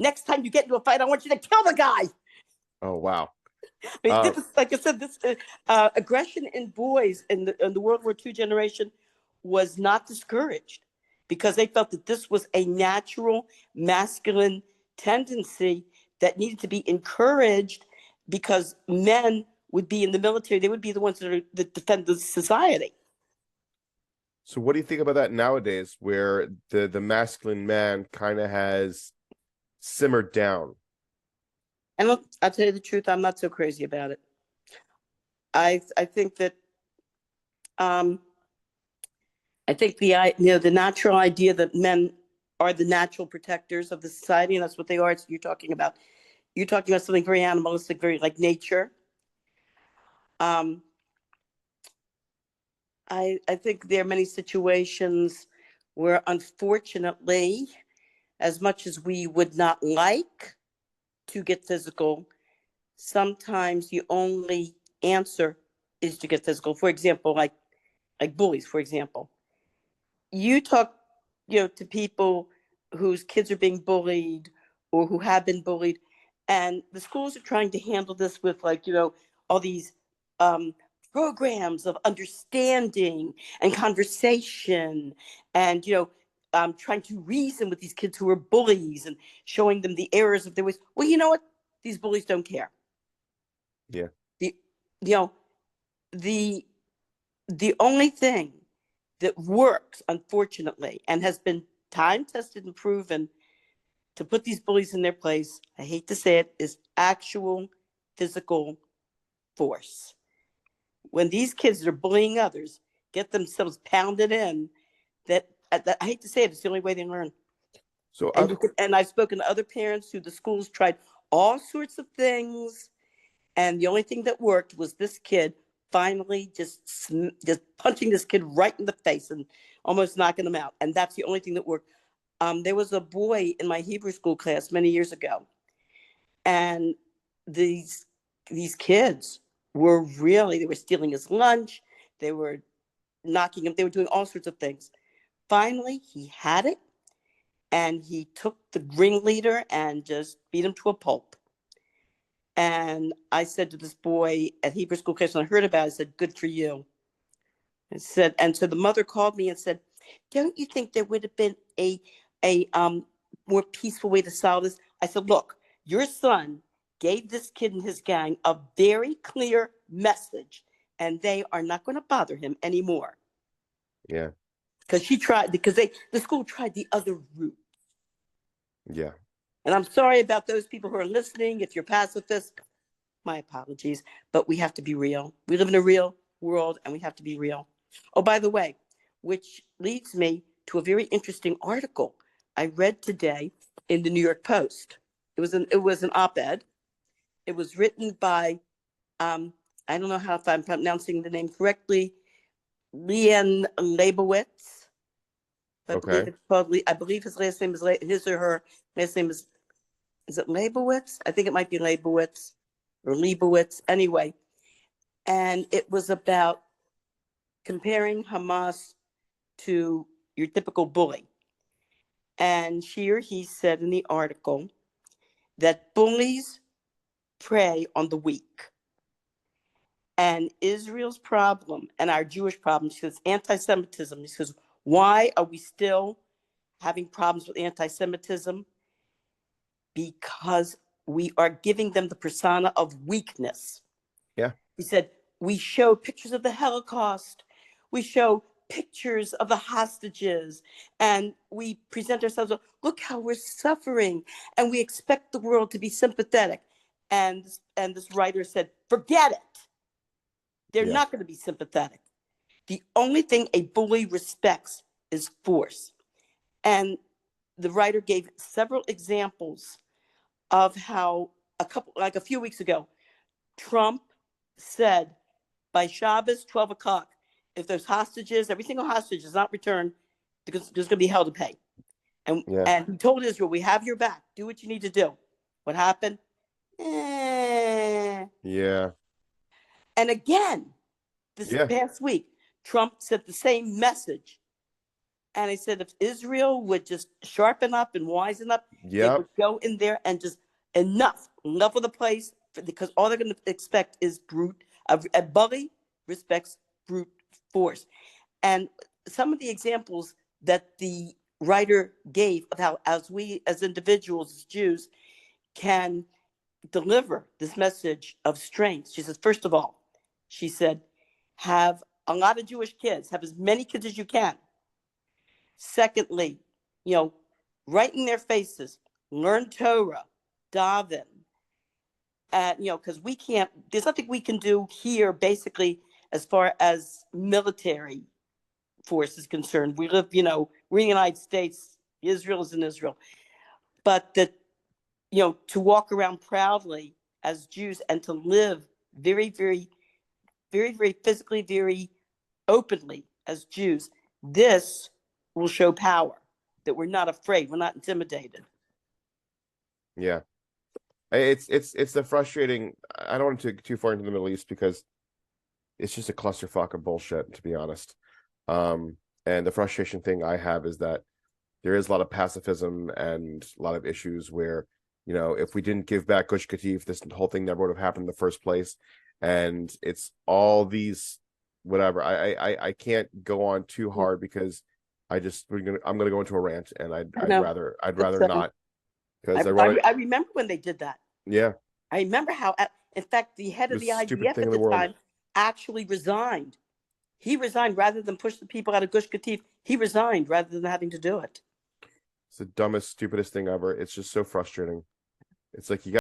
Next time you get into a fight, I want you to kill the guy. Oh, wow. I mean, this, like I said, this aggression in boys in the World War II generation was not discouraged because they felt that this was a natural masculine tendency that needed to be encouraged because men would be in the military. They would be the ones that defend the society. So what do you think about that nowadays, where the masculine man kind of has simmered down? And look, I'll tell you the truth, I'm not so crazy about it. I think that I think the natural idea that men are the natural protectors of the society, and that's what they are. It's, you're talking about something very animalistic, very like nature. I think there are many situations where, unfortunately, as much as we would not like to get physical, sometimes the only answer is to get physical. For example, like bullies, for example. You talk, to people whose kids are being bullied or who have been bullied, and the schools are trying to handle this with all these programs of understanding and conversation and trying to reason with these kids who are bullies and showing them the errors of their ways. Well, you know what? These bullies don't care. Yeah. The you know the the only thing that works, unfortunately, and has been time tested and proven to put these bullies in their place, I hate to say it, is actual physical force. When these kids are bullying others, get themselves pounded in, that I hate to say it, it's the only way they learn. So And I've spoken to other parents who the schools tried all sorts of things, and the only thing that worked was this kid finally just punching this kid right in the face and almost knocking him out. And that's the only thing that worked. There was a boy in my Hebrew school class many years ago, and these kids were they were stealing his lunch, they were knocking him, they were doing all sorts of things. Finally, he had it, and he took the ringleader and just beat him to a pulp. And I said to this boy at Hebrew school class, when I heard about it, I said, "Good for you." I said, and so the mother called me and said, "Don't you think there would have been a more peaceful way to solve this?" I said, "Look, your son gave this kid and his gang a very clear message, and they are not going to bother him anymore." Yeah. Because the school tried the other route. Yeah. And I'm sorry about those people who are listening. If you're pacifists, my apologies, but we have to be real. We live in a real world, and we have to be real. Oh, by the way, which leads me to a very interesting article I read today in the New York Post. It was an op-ed. It was written by I don't know if I'm pronouncing the name correctly, Leanne Leibowitz. Okay. I believe his last name is his or her last name is it Leibowitz? I think it might be Leibowitz or Leibowitz. Anyway, and it was about comparing Hamas to your typical bully. And she or he said in the article that bullies prey on the weak. And Israel's problem and our Jewish problem, she says, anti-Semitism. She says, why are we still having problems with anti-Semitism? Because we are giving them the persona of weakness. Yeah. He said, we show pictures of the Holocaust. We show pictures of the hostages, and we present ourselves, look how we're suffering, and we expect the world to be sympathetic. And this writer said, forget it. They're not going to be sympathetic. The only thing a bully respects is force. And the writer gave several examples of how a few weeks ago, Trump said by Shabbos, 12 o'clock, if there's hostages, every single hostage is not returned, because there's going to be hell to pay. And he told Israel, we have your back. Do what you need to do. What happened? Yeah. And again, this past week, Trump sent the same message And I said, if Israel would just sharpen up and wisen up, they Yep. would go in there and just enough of the place, because all they're going to expect is brute. A bully respects brute force. And some of the examples that the writer gave of how, as we as individuals, as Jews, can deliver this message of strength. She says, first of all, she said, have a lot of Jewish kids, have as many kids as you can. Secondly, right in their faces, learn Torah, daven, because we can't, there's nothing we can do here, basically, as far as military force is concerned. We live, we're in the United States, Israel is in Israel. But that, to walk around proudly as Jews and to live very, very, very, very physically, very openly as Jews, this will show power, that we're not afraid, we're not intimidated. Yeah. It's the frustrating. I don't want to get too far into the Middle East because it's just a clusterfuck of bullshit, to be honest. And the frustration thing I have is that there is a lot of pacifism and a lot of issues where, if we didn't give back Gush Katif, this whole thing never would have happened in the first place. And it's all these whatever. I can't go on too hard because I'm gonna go into a rant, and I'd rather not, because I remember when they did that. Yeah. I remember how, in fact, the head of the IDF at the time actually resigned. He resigned rather than push the people out of Gush Katif. He resigned rather than having to do it. It's the dumbest, stupidest thing ever. It's just so frustrating. It's like you got